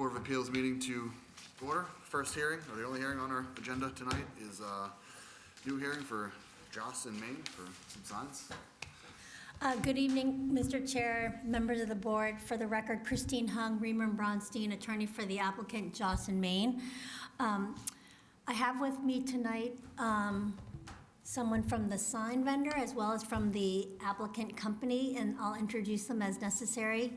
Board of Appeals meeting to order. First hearing, or the only hearing on our agenda tonight, is a new hearing for Joss in Maine for some signs. Good evening, Mr. Chair, members of the board. For the record, Christine Hung, Reamer and Bronstein, attorney for the applicant, Joss in Maine. I have with me tonight someone from the sign vendor as well as from the applicant company, and I'll introduce them as necessary,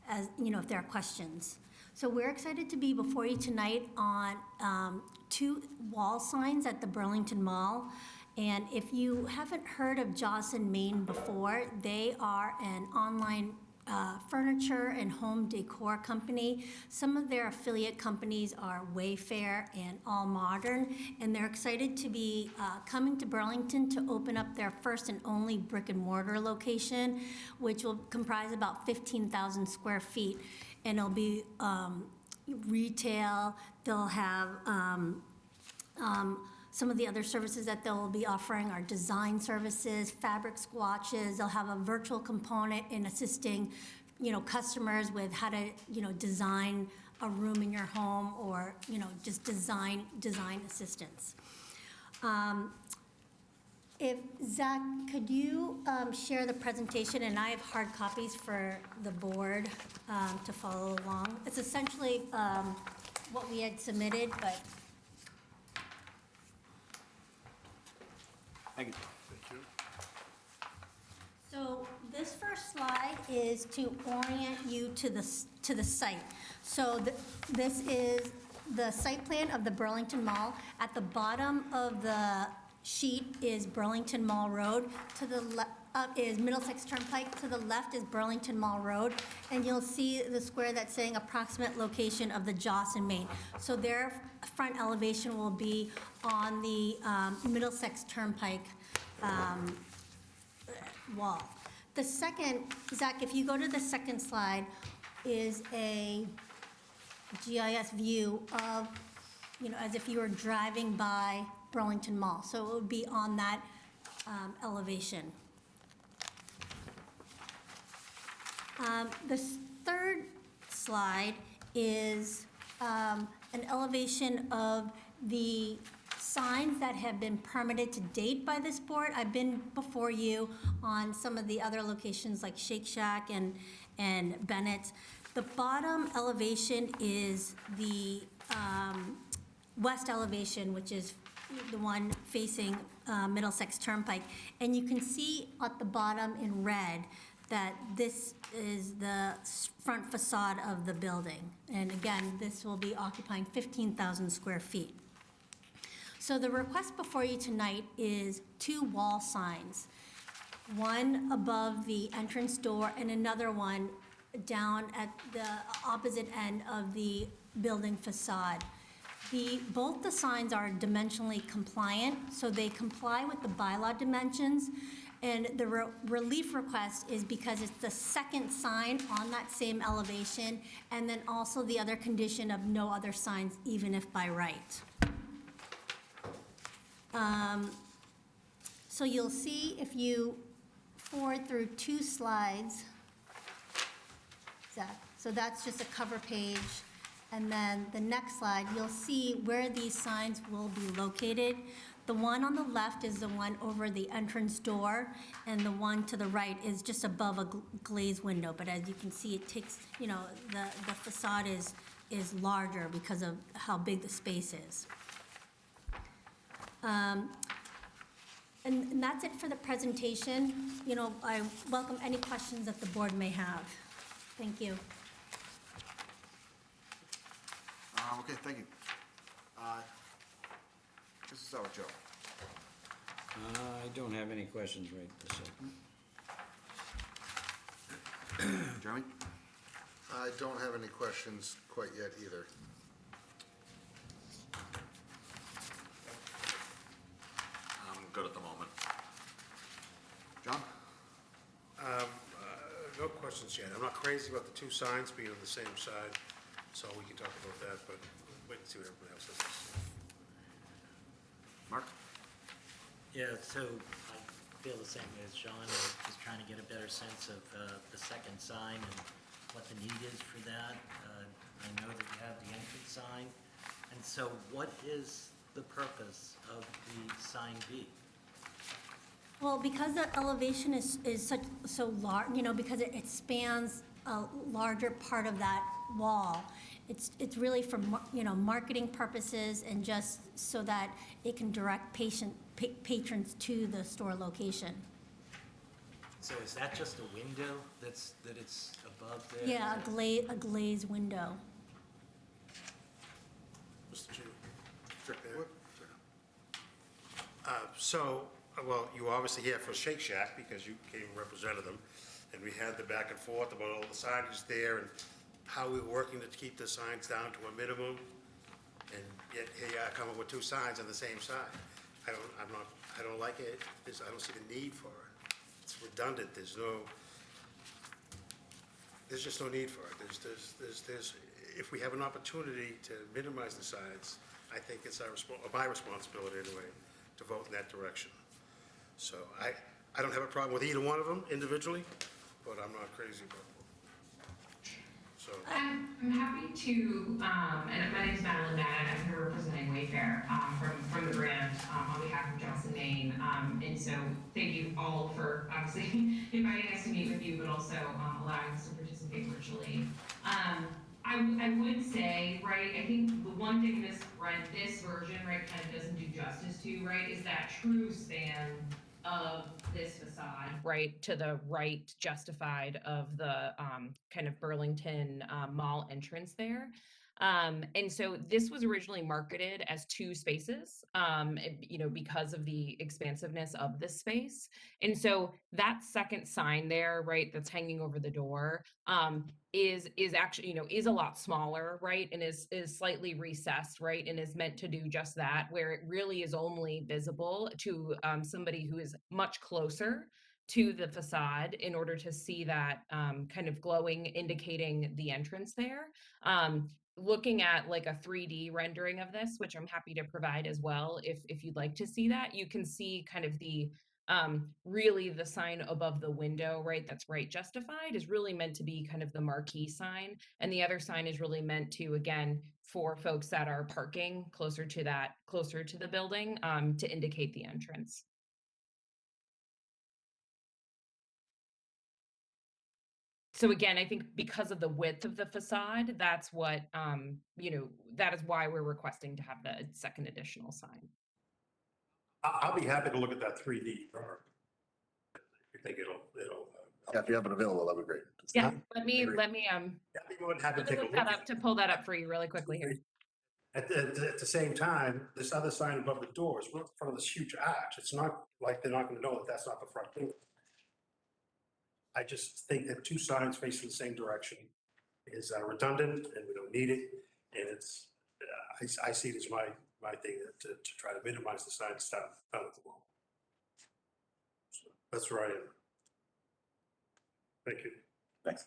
as you know, if there are questions. So we're excited to be before you tonight on 2 wall signs at the Burlington Mall. And if you haven't heard of Joss in Maine before, they are an online furniture and home decor company. Some of their affiliate companies are Wayfair and All Modern, and they're excited to be coming to Burlington to open up their first and only brick and mortar location, which will comprise about 15,000 square feet. And it'll be retail. They'll have some of the other services that they'll be offering are design services, fabric swatches. They'll have a virtual component in assisting, customers with how to, design a room in your home, or, just design assistance. If Zach, could you share the presentation, and I have hard copies for the board to follow along. It's essentially what we had submitted, but. Thank you. So this first slide is to orient you to the site. So this is the site plan of the Burlington Mall. At the bottom of the sheet is Burlington Mall Road. To the left is Middlesex Turnpike. To the left is Burlington Mall Road. And you'll see the square that's saying approximate location of the Joss in Maine. So their front elevation will be on the Middlesex Turnpike wall. The second, Zach, if you go to the second slide, is a GIS view of, as if you were driving by Burlington Mall. So it would be on that elevation. The third slide is an elevation of the signs that have been permitted to date by this board. I've been before you on some of the other locations like Shake Shack and Bennett's. The bottom elevation is the west elevation, which is the one facing Middlesex Turnpike. And you can see at the bottom in red that this is the front facade of the building. And again, this will be occupying 15,000 square feet. So the request before you tonight is 2 wall signs, one above the entrance door and another one down at the opposite end of the building facade. Both the signs are dimensionally compliant, so they comply with the bylaw dimensions. And the relief request is because it's the second sign on that same elevation, and then also the other condition of no other signs, even if by right. So you'll see if you forward through 2 slides, Zach, so that's just a cover page. And then the next slide, you'll see where these signs will be located. The one on the left is the one over the entrance door, and the one to the right is just above a glazed window. But as you can see, it takes, the facade is larger because of how big the space is. And that's it for the presentation. I welcome any questions that the board may have. Thank you. Okay, thank you. This is our Joe. I don't have any questions right this second. Jeremy? I don't have any questions quite yet either. I'm good at the moment. John? No questions yet. I'm not crazy about the 2 signs being on the same side, so we can talk about that, but wait and see what everybody else says. Mark? Yeah, so I feel the same way as John, just trying to get a better sense of the second sign and what the need is for that. I know that we so what is the purpose of the sign B? Well, because the elevation is so large, because it spans a larger part of that wall, it's really for, marketing purposes and just so that it can direct patrons to the store location. So is that just a window that it's above there? Yeah, a glazed window. Mr. Chair. So, well, you were obviously here for Shake Shack because you came and represented them. And we had the back and forth about all the signage there and how we were working to keep the signs down to a minimum. And yet here you are coming with two signs on the same side. I don't like it. I don't see the need for it. It's redundant. There's just no need for it. If we have an opportunity to minimize the signs, I think it's my responsibility anyway, to vote in that direction. So I don't have a problem with either one of them individually, but I'm not crazy about them. So, I'm happy to, and my name's Madeline Madden, I'm here representing Wayfair, from the brand, on behalf of Johnson Maine. And so thank you all for obviously inviting us to meet with you, but also allowing us to participate virtually. I would say, right, I think the one thing this version, right, kind of doesn't do justice to, right, is that true span of this facade, right, to the right justified of the kind of Burlington mall entrance there. And so this was originally marketed as two spaces, because of the expansiveness of this space. And so that second sign there, right, that's hanging over the door, is actually, is a lot smaller, right, and is slightly recessed, right, and is meant to do just that, where it really is only visible to somebody who is much closer to the facade in order to see that kind of glowing, indicating the entrance there. Looking at like a 3D rendering of this, which I'm happy to provide as well, if you'd like to see that, you can see kind of the really the sign above the window, right, that's right justified, is really meant to be kind of the marquee sign. And the other sign is really meant to, again, for folks that are parking closer to the building, to indicate the entrance. So again, I think because of the width of the facade, that's what, that is why we're requesting to have the second additional sign. I'll be happy to look at that 3D drawing. If you think it'll. Yeah, if you have it available, that'd be great. Yeah, let me, Yeah, I'd be more than happy to take a look at it. to pull that up for you really quickly here. At the same time, this other sign above the door is in front of this huge arch. It's not like they're not gonna know that that's not the front door. I just think that two signs facing the same direction is redundant and we don't need it. And it's, I see it as my thing to try to minimize the sign stuff out of the wall. So that's where I am. Thank you. Thanks.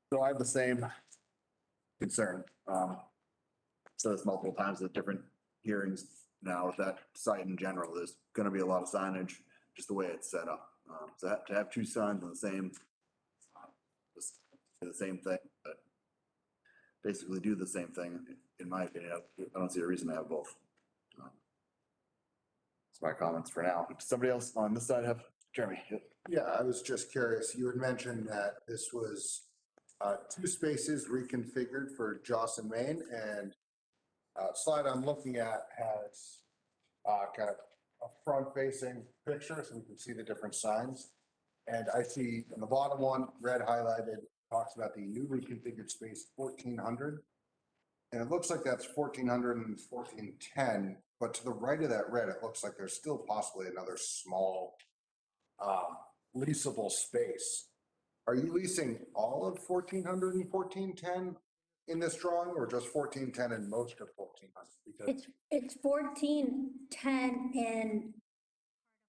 So I have the same concern. Said this multiple times at different hearings now with that site in general, there's gonna be a lot of signage, just the way it's set up. So to have two signs on the same, just do the same thing, but basically do the same thing, in my opinion, I don't see a reason to have both. That's my comments for now. Does somebody else on this side have, Jeremy? Yeah, I was just curious. You had mentioned that this was two spaces reconfigured for Jocelyn Maine, and slide I'm looking at has kind of a front-facing picture, so we can see the different signs. And I see in the bottom one, red highlighted, talks about the newly configured space 1400. And it looks like that's 1400 and 1410, but to the right of that red, it looks like there's still possibly another small leasable space. Are you leasing all of 1400 and 1410 in this drawing, or just 1410 and most of 1400? Because It's 1410 and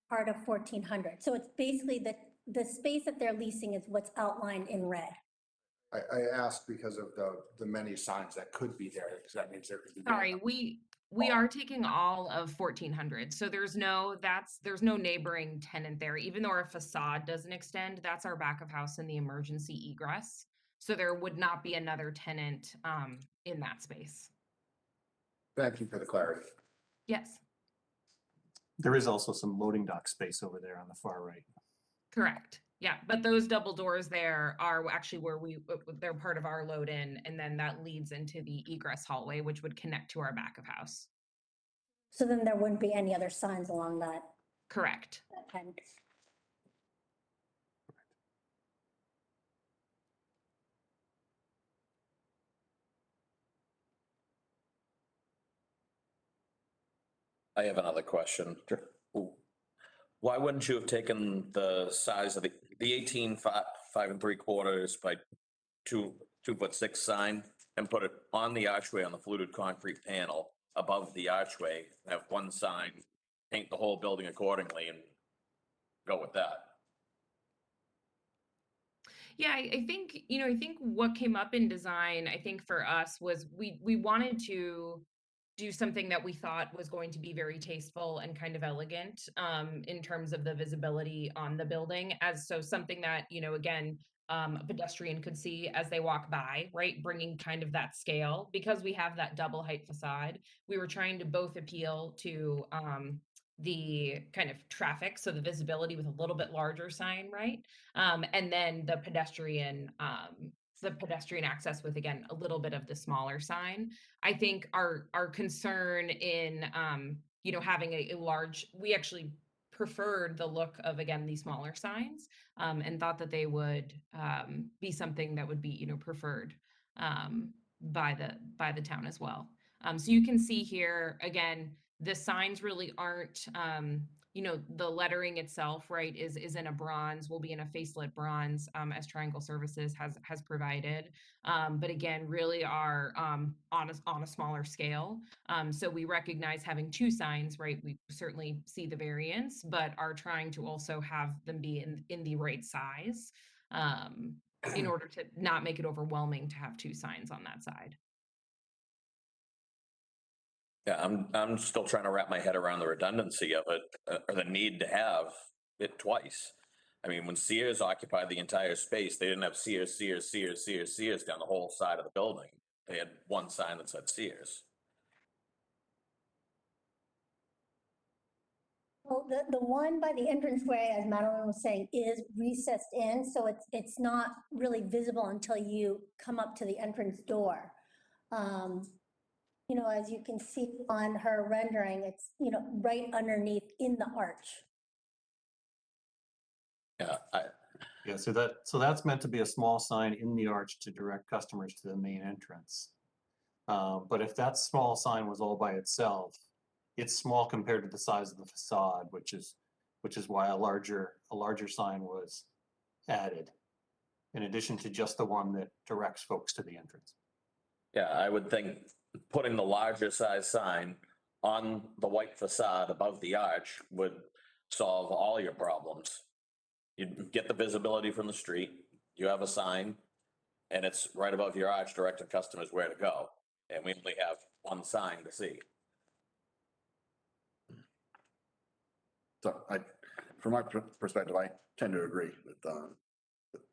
part of 1400. So it's basically the space that they're leasing is what's outlined in red. I asked because of the many signs that could be there, because that means there could be. Sorry, we are taking all of 1400. So there's no neighboring tenant there, even though our facade doesn't extend. That's our back of house and the emergency egress. So there would not be another tenant in that space. Thank you for the clarity. Yes, There is also some loading dock space over there on the far right. correct. Yeah, but those double doors there are actually where they're part of our load in, and then that leads into the egress hallway, which would connect to our back of house. So then there wouldn't be any other signs along that Correct. end. I have another question. Why wouldn't you have taken the size of the 18 5 3/4 by 2 2'6" sign and put it on the archway on the fluted concrete panel above the archway, have one sign, paint the whole building accordingly and go with that? Yeah, I think, I think what came up in design, I think for us was we wanted to do something that we thought was going to be very tasteful and kind of elegant in terms of the visibility on the building, as so something that, again, a pedestrian could see as they walk by, right? Bringing kind of that scale, because we have that double height facade. We were trying to both appeal to the kind of traffic, so the visibility with a little bit larger sign, right? And then the pedestrian access with, again, a little bit of the smaller sign. I think our concern in having a large, we actually preferred the look of, again, these smaller signs, and thought that they would be something that would be preferred by the town as well. So you can see here again, the signs really aren't the lettering itself, right, is in a bronze, will be in a facelit bronze, as Triangle Services has provided. But again, really are on a smaller scale. So we recognize having two signs, right? We certainly see the variance, but are trying to also have them be in the right size, in order to not make it overwhelming to have two signs on that side. Yeah, I'm still trying to wrap my head around the redundancy of it, or the need to have it twice. I mean, when Sears occupied the entire space, they didn't have Sears down the whole side of the building. They had one sign that said Sears. Well, the one by the entranceway, as Madeline was saying, is recessed in, so it's not really visible until you come up to the entrance door. As you can see on her rendering, it's, right underneath in the arch. Yeah, so that's meant to be a small sign in the arch to direct customers to the main entrance. But if that small sign was all by itself, it's small compared to the size of the facade, which is why a larger sign was added, in addition to just the one that directs folks to the entrance. Yeah, I would think putting the larger size sign on the white facade above the arch would solve all your problems. You get the visibility from the street, you have a sign, and it's right above your arch directing customers where to go. And we only have one sign to see. So from my perspective, I tend to agree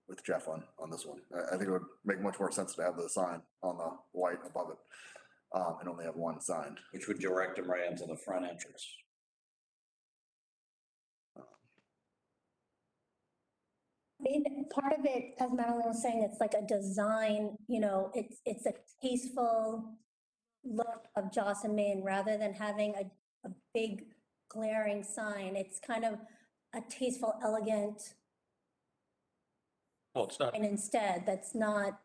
with Jeff on this one. I think it would make much more sense to have the sign on the white above it, and only have one sign. Which would direct them right into the front entrance. I mean, part of it, as Madeline was saying, it's like a design, it's a tasteful look of Joss and Main, rather than having a big glaring sign. It's kind of a tasteful, elegant, Well, it's not, and instead, that's not.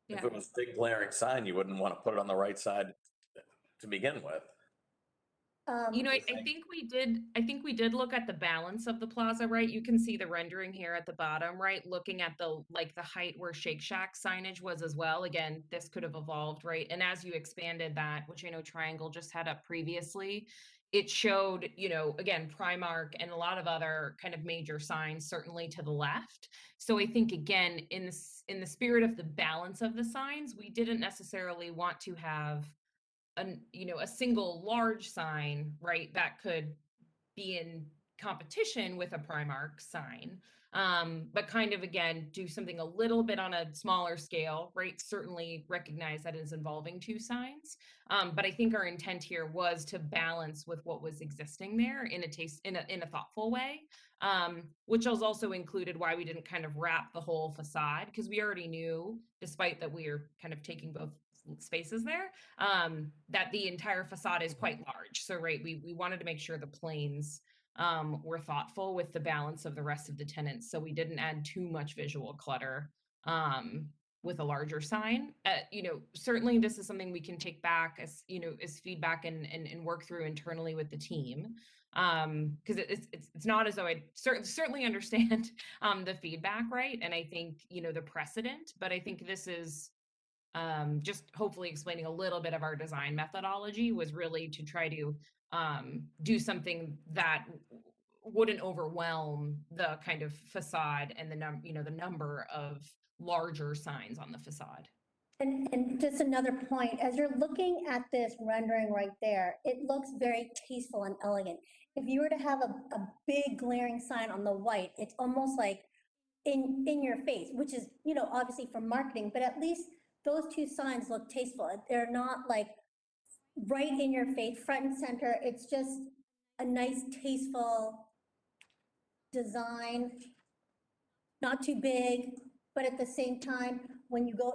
if it was a big glaring sign, you wouldn't want to put it on the right side to begin with. I think we did look at the balance of the plaza, right? You can see the rendering here at the bottom, right? Looking at the height where Shake Shack signage was as well. Again, this could have evolved, right? And as you expanded that, which I know Triangle just had up previously, it showed, again, Primark and a lot of other kind of major signs, certainly to the left. So I think, again, in the spirit of the balance of the signs, we didn't necessarily want to have a single large sign, right, that could be in competition with a Primark sign. But kind of again, do something a little bit on a smaller scale, right? Certainly recognize that it's involving two signs. But I think our intent here was to balance with what was existing there in a thoughtful way. Which was also included why we didn't kind of wrap the whole facade, because we already knew, despite that we are kind of taking both spaces there, that the entire facade is quite large. So, right, we wanted to make sure the planes were thoughtful with the balance of the rest of the tenants. So we didn't add too much visual clutter with a larger sign. Certainly this is something we can take back as, as feedback and work through internally with the team. Because it's not as though I certainly understand the feedback, right? And I think, the precedent, but I think this is just hopefully explaining a little bit of our design methodology was really to try to do something that wouldn't overwhelm the kind of facade and the number of larger signs on the facade. And just another point, as you're looking at this rendering right there, it looks very tasteful and elegant. If you were to have a big glaring sign on the white, it's almost like in your face, which is, obviously for marketing, but at least those two signs look tasteful. They're not like right in your face, front and center. It's just a nice, tasteful design, not too big, but at the same time, when you go,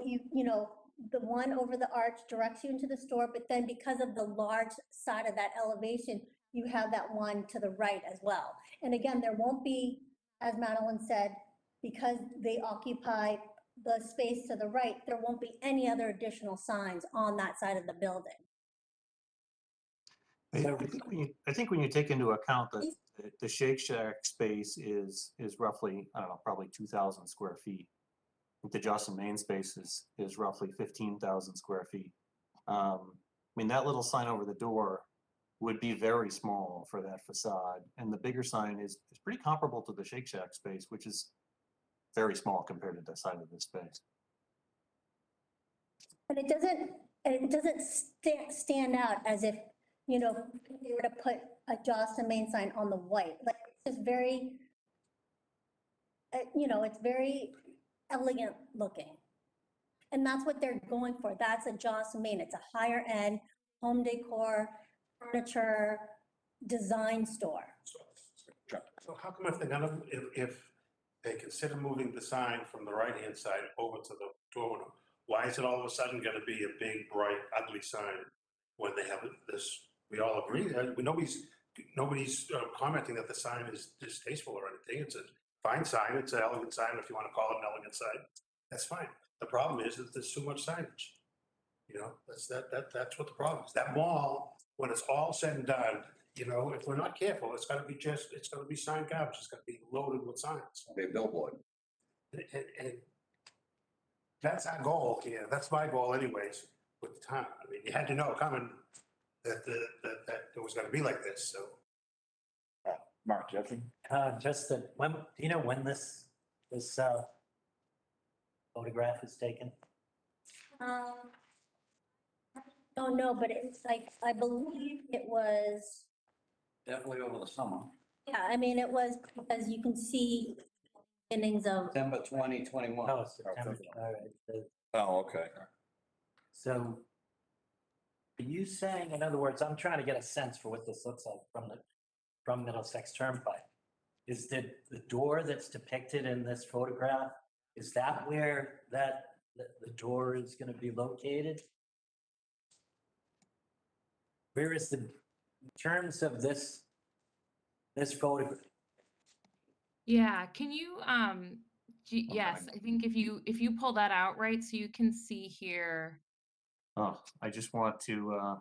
the one over the arch directs you into the store, but then because of the large side of that elevation, you have that one to the right as well. And again, there won't be, as Madeline said, because they occupy the space to the right, there won't be any other additional signs on that side of the building. I think when you take into account that the Shake Shack space is roughly, I don't know, probably 2,000 square feet. The Jocelyn Main space is roughly 15,000 square feet. I mean, that little sign over the door would be very small for that facade. And the bigger sign is pretty comparable to the Shake Shack space, which is very small compared to the side of this space. And it doesn't stand out as if, if they were to put a Jocelyn Main sign on the white. Like, it's just very, it's very elegant looking. And that's what they're going for. That's a Jocelyn Main. It's a higher end home decor, furniture, design store. So how come if they're gonna, if they consider moving the sign from the right-hand side over to the door, why is it all of a sudden gonna be a big, bright, ugly sign when they have this, we all agree that, nobody's commenting that the sign is distasteful or anything. It's a fine sign, it's an elegant sign, if you wanna call it an elegant sign, that's fine. The problem is that there's too much signage. That's what the problem is. That mall, when it's all said and done, if we're not careful, it's gonna be sign garbage, it's gonna be loaded with signs. Be a billboard. And that's our goal here, that's my goal anyways, with the town. I mean, you had to know coming that it was gonna be like this, so. Mark, do you have anything? Just that, when, do you know when this photograph is taken? Don't know, but it's like, I believe it was, Definitely over the summer, yeah, I mean, it was, because you can see beginnings of, September 2021. Oh, September, all right. Oh, okay. So are you saying, in other words, I'm trying to get a sense for what this looks like from Middlesex Turnpike. Is the door that's depicted in this photograph, is that where the door is going to be located? Where is in terms of this photograph? Yeah, can you, yes, I think if you pull that out, right, so you can see here, Oh, I just want to,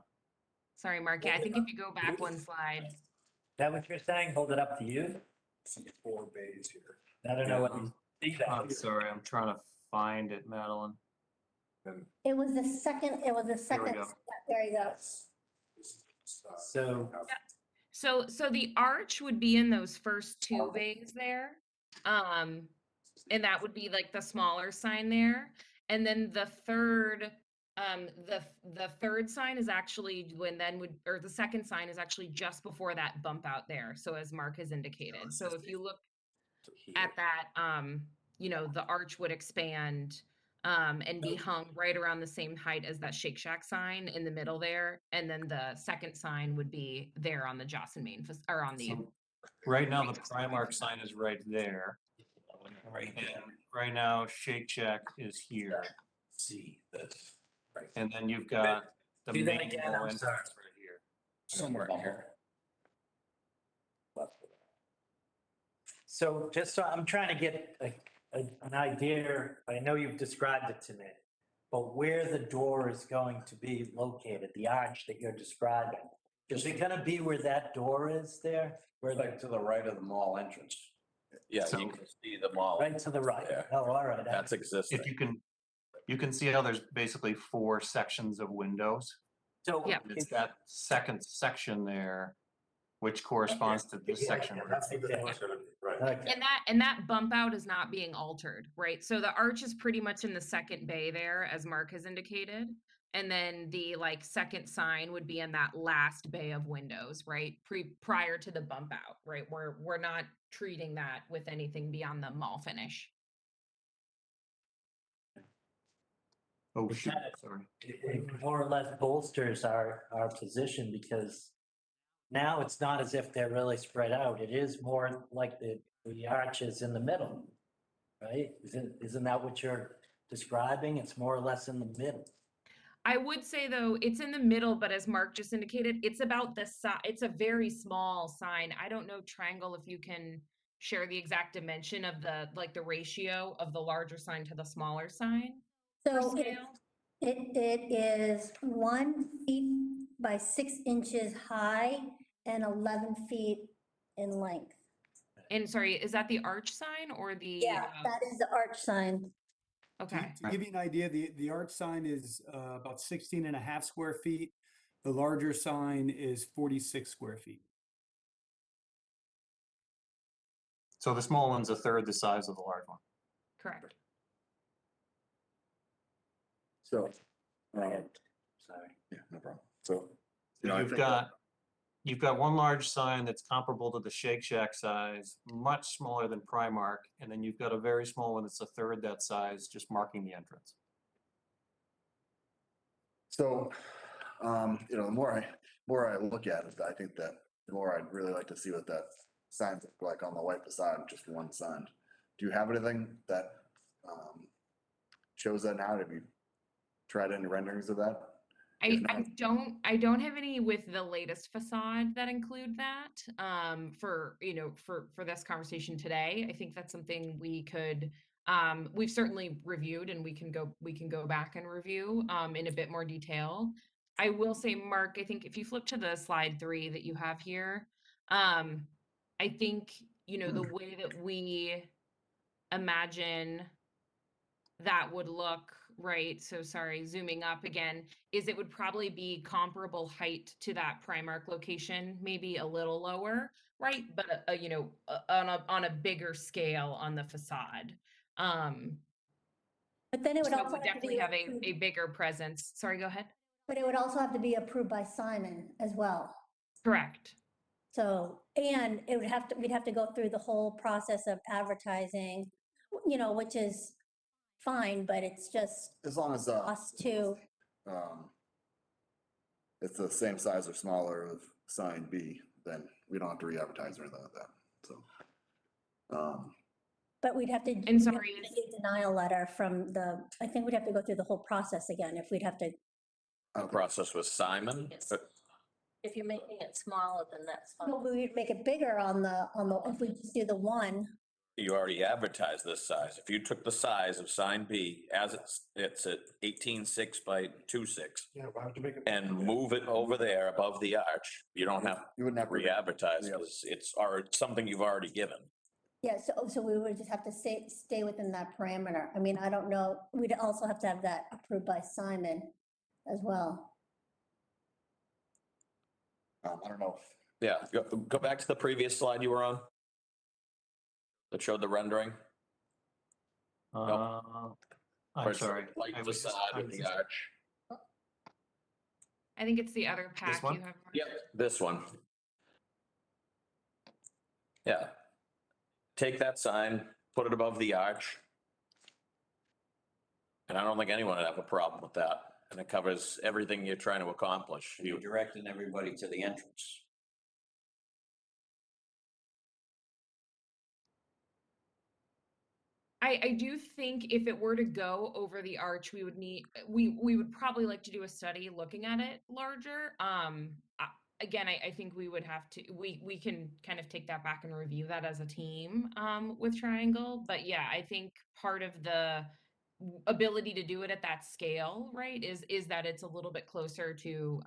sorry, Mark, yeah, I think if you go back one slide. Is that what you're saying? Hold it up to you? See 4 bays here. I don't know what you see I'm that. sorry, I'm trying to find it, Madeline. it was the second, go. there you go. So So the arch would be in those first two bays there. And that would be like the smaller sign there. And then the third, the third sign is actually or the second sign is actually just before that bump out there. So as Mark has indicated. So if you look, at that, the arch would expand and be hung right around the same height as that Shake Shack sign in the middle there. And then the second sign would be there on the Joss and Main, or on the, So right now, the Primark sign is right there. Right And here. right now, Shake Shack is here. See this, right, And then you've got the Do that main again, wall I'm entrance sorry. right here. somewhere in here. So just so I'm trying to get an idea, I know you've described it to me, but where the door is going to be located, the arch that you're describing, is it gonna be where that door is there? Where the, Like to the right of the mall entrance. Yeah, So- you can see the mall. right to the right? There. Oh, all right. That's existing. If you can see how there's basically 4 sections of windows. So. Yeah. It's that second section there, which corresponds to this section. Yeah, that's what the door's gonna be, right. Okay. and that bump out is not being altered, right? So the arch is pretty much in the second bay there, as Mark has indicated. And then the second sign would be in that last bay of windows, right? Prior to the bump out, right? We're not treating that with anything beyond the mall finish. Oh, Which shoot, kind of- sorry. It more or less bolsters our position because now it's not as if they're really spread out. It is more like the arches in the middle, right? Isn't that what you're describing? It's more or less in the middle. I would say though, it's in the middle, but as Mark just indicated, it's about the size. It's a very small sign. I don't know, Triangle, if you can share the exact dimension of the ratio of the larger sign to the smaller sign for So scale. it is 1 feet by 6 inches high and 11 feet in length. And sorry, is that the arch sign or the? Yeah, that is the arch sign. Okay. To give you an idea, the arch sign is about 16 and a half square feet. The larger sign is 46 square feet. So the small one's a third the size of the large one. Correct. So, Sorry. yeah, no problem. So, I You've think got one large sign that's comparable to the Shake Shack size, much smaller than Primark, and then you've got a very small one that's a third that size, just marking the entrance. So, the more I look at it, I think that the more I'd really like to see what that signs look like on the white facade, just one sign. Do you have anything that, shows that now? Have you tried any renderings of that? I If don't have any with the latest facade that include that for this conversation today. I think that's something we could we've certainly reviewed and we can go back and review in a bit more detail. I will say, Mark, I think if you flip to the slide 3 that you have here, I think the way that we imagine that would look, right? So sorry, zooming up again, is it would probably be comparable height to that Primark location, maybe a little lower, right? But on a bigger scale on the facade. But then it would So it also would have to definitely be, have a bigger presence. Sorry, go ahead. but it would also have to be approved by Simon as well. Correct. So, and we'd have to go through the whole process of advertising, which is fine, but it's just As long as, us too. it's the same size or smaller of sign B, then we don't have to re-advertise or anything like that, so. But we'd have to. And we'd have sorry, to get a denial letter from I think we'd have to go through the whole process again if we'd have to. The process with Simon. Yes. If you're making it smaller, then that's fine. Well, we'd make it bigger if we just do the one. You already advertised this size. If you took the size of sign B as it's at 18.6 by 2.6 Yeah, why would you make it? and move it over there above the arch, you don't have You wouldn't have to to re-advertise Yep. because it's something you've already given. Yeah, so we would just have to stay within that parameter. I mean, I don't know, we'd also have to have that approved by Simon as well. I don't know. Yeah, go back to the previous slide you were on. That showed the rendering. I'm Or sorry. Like I was- facade I with was- the arch. I think it's the other pack one? you have. Mark. Yep, this one. Yeah. take that sign, put it above the arch. And I don't think anyone would have a problem with that. And it covers everything you're trying to accomplish. You're directing everybody to the entrance. I do think if it were to go over the arch, we would need, we would probably like to do a study looking at it larger. Again, I think we would have to, we can kind of take that back and review that as a team, with Triangle. But yeah, I think part of the ability to do it at that scale, right, is that it's a little bit closer to,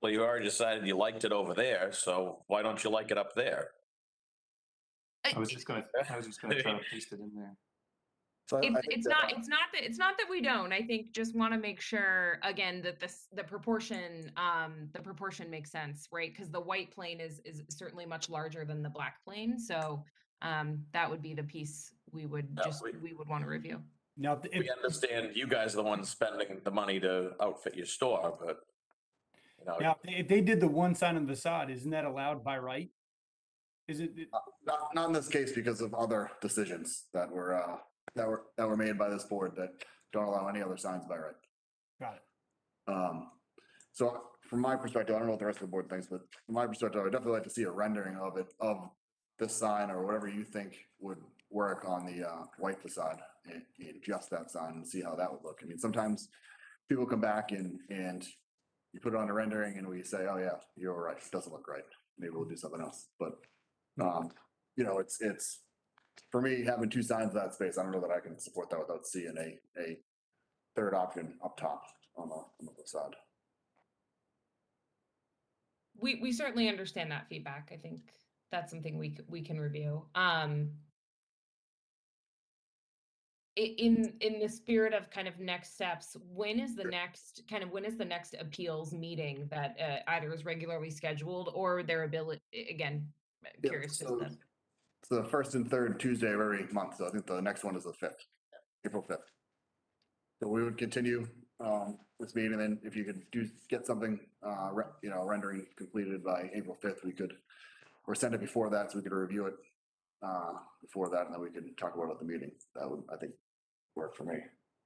Well, you already decided you liked it over there, so why don't you like it up there? I was just gonna try to paste it in there. So I think It's that, it's not that we don't. I think just want to make sure again that the proportion makes sense, right? Because the white plane is certainly much larger than the black plane. So that would be the piece we would we would want to review. Now, if, We understand you guys are the ones spending the money to outfit your store, but you know, now, if they did the one sign on the facade, isn't that allowed by right? Is it, not in this case because of other decisions that were made by this board that don't allow any other signs by right. got it. So from my perspective, I don't know what the rest of the board thinks, but from my perspective, I would definitely like to see a rendering of it, of this sign or whatever you think would work on the white facade and adjust that sign and see how that would look. I mean, sometimes people come back and you put it on a rendering and we say, oh yeah, you're right, it doesn't look right. Maybe we'll do something else. But, you know, it's, for me, having two signs in that space, I don't know that I can support that without seeing a third option up top on the facade. We certainly understand that feedback. I think that's something we can review. In the spirit of kind of next steps, when is the next appeals meeting that either is regularly scheduled or their ability, again, Yeah, curious as so to. it's the first and third Tuesday of every month, so I think the next one is the 5th, April 5th. So we would continue this meeting, and then if you could get something, you know, rendering completed by April 5th, we could, or send it before that, so we could review it before that, and then we could talk about it at the meeting. That would, I think, work for me.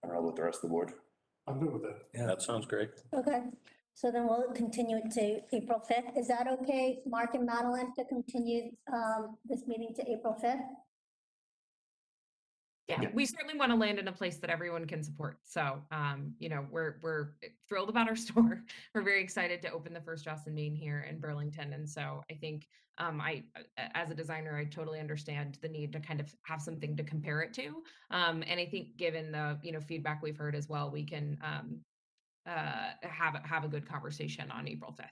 I don't know about the rest of the board. I'm good with that. yeah, that sounds great. Okay, so then we'll continue it to April 5th. Is that okay, Mark and Madeline, to continue this meeting to April 5th? Yeah, we certainly want to land in a place that everyone can support. So, you know, we're thrilled about our store. We're very excited to open the first Jocelyn Main here in Burlington. And so I think as a designer, I totally understand the need to kind of have something to compare it to. And I think given the, you know, feedback we've heard as well, we can have a good conversation on April 5th.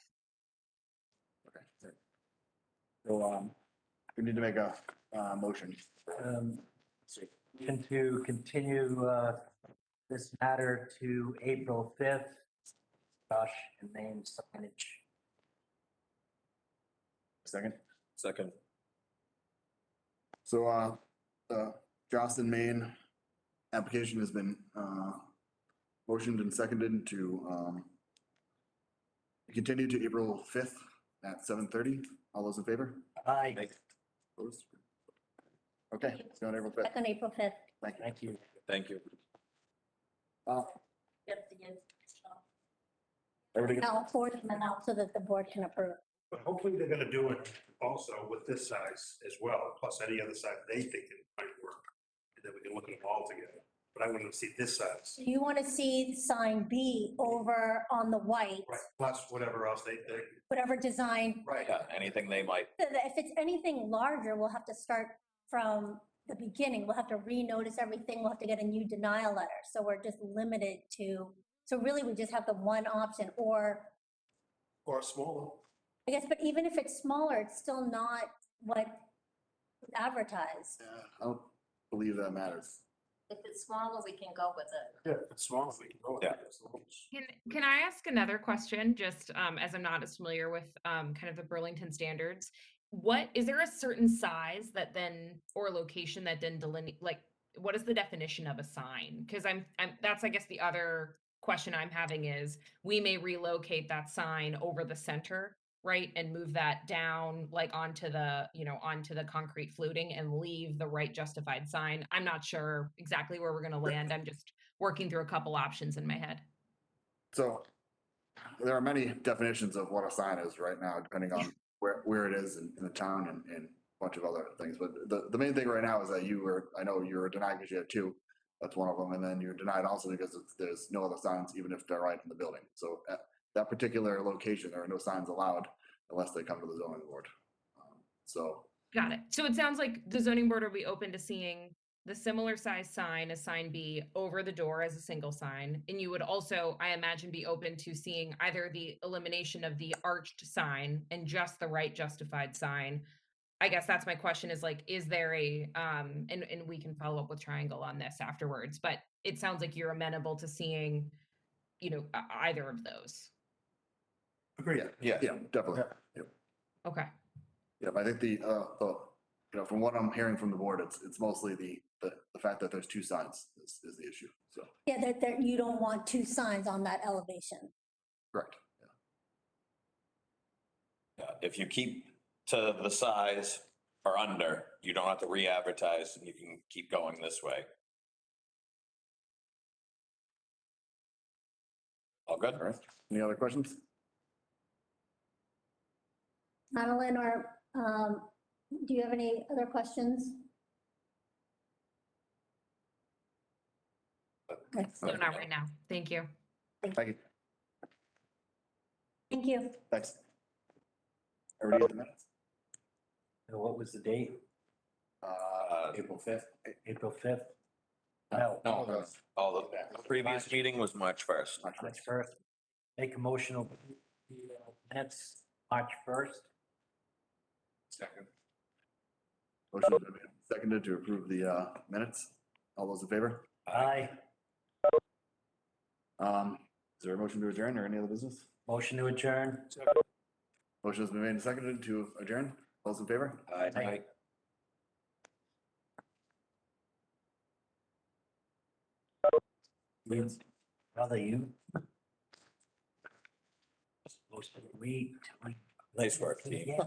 Okay. Great. So we need to make a motion. To continue this matter to April 5th, Josh and name signage. Second. Second, So the Jocelyn Main application has been motioned and seconded to continue to April 5th at 7:30. All those in favor? Aye. Opposed? Okay, it's on April 5th. On April 5th. Thank you. thank you. Get the, Everybody, I'll forward them out so that the board can approve. But hopefully they're gonna do it also with this size as well, plus any other size they think it might work. And then we can look at them all together. But I want to see this size. So you want to see sign B over on the white, Right, plus whatever else they, whatever design. right. Yeah, anything they might, So that if it's anything larger, we'll have to start from the beginning. We'll have to renotice everything. We'll have to get a new denial letter. So we're just limited to, so really we just have the one option, or Or smaller. I guess, but even if it's smaller, it's still not what was advertised. I don't believe that matters. if it's smaller, we can go with it. Yeah, if it's smaller, we can go with Yeah. it. Can I ask another question, just as I'm not as familiar with kind of the Burlington standards? What, is there a certain size that then, or location that then delineate, like, what is the definition of a sign? Because I'm, that's, I guess, the other question I'm having is, we may relocate that sign over the center right? And move that down like onto the, onto the concrete fluting and leave the right justified sign. I'm not sure exactly where we're gonna land. I'm just working through a couple options in my head. So there are many definitions of what a sign is right now, depending on where it is in the town and a bunch of other things. But the main thing right now is that I know you were denied because you had two. That's one of them. And then you're denied also because there's no other signs, even if they're right in the building. So at that particular location, there are no signs allowed unless they come to the zoning board. So Got it. So it sounds like the zoning board will be open to seeing the similar size sign as sign B over the door as a single sign. And you would also, I imagine, be open to seeing either the elimination of the arched sign and just the right justified sign. I guess that's my question is like, is there a, and we can follow up with Triangle on this afterwards, but it sounds like you're amenable to seeing, either of those. Agreed. yeah, definitely. Yep. Okay. Yep, I think from what I'm hearing from the board, it's mostly the fact that there's two signs is the issue, so, Yeah, that you don't want two signs on that elevation. correct. Yeah. If you keep to the size or under, you don't have to re-advertise and you can keep going this way. All good? All right, any other questions? Madeline, or do you have any other questions? Okay. No, not right now. Thank you. Thank you, Thank you. thanks. Everybody at the minutes? What was the date? April 5th. April 5th? No. No, the previous meeting was March 1st. March 1st. Make a motion of minutes, March 1st. Second. Motion has been made and seconded to approve the minutes. All those in favor? Aye. Is there a motion to adjourn or any other business? Motion to adjourn. Motion has been made and seconded to adjourn. All those in favor? Aye. Brother, you. Supposed to read. Nice work, team. Yeah.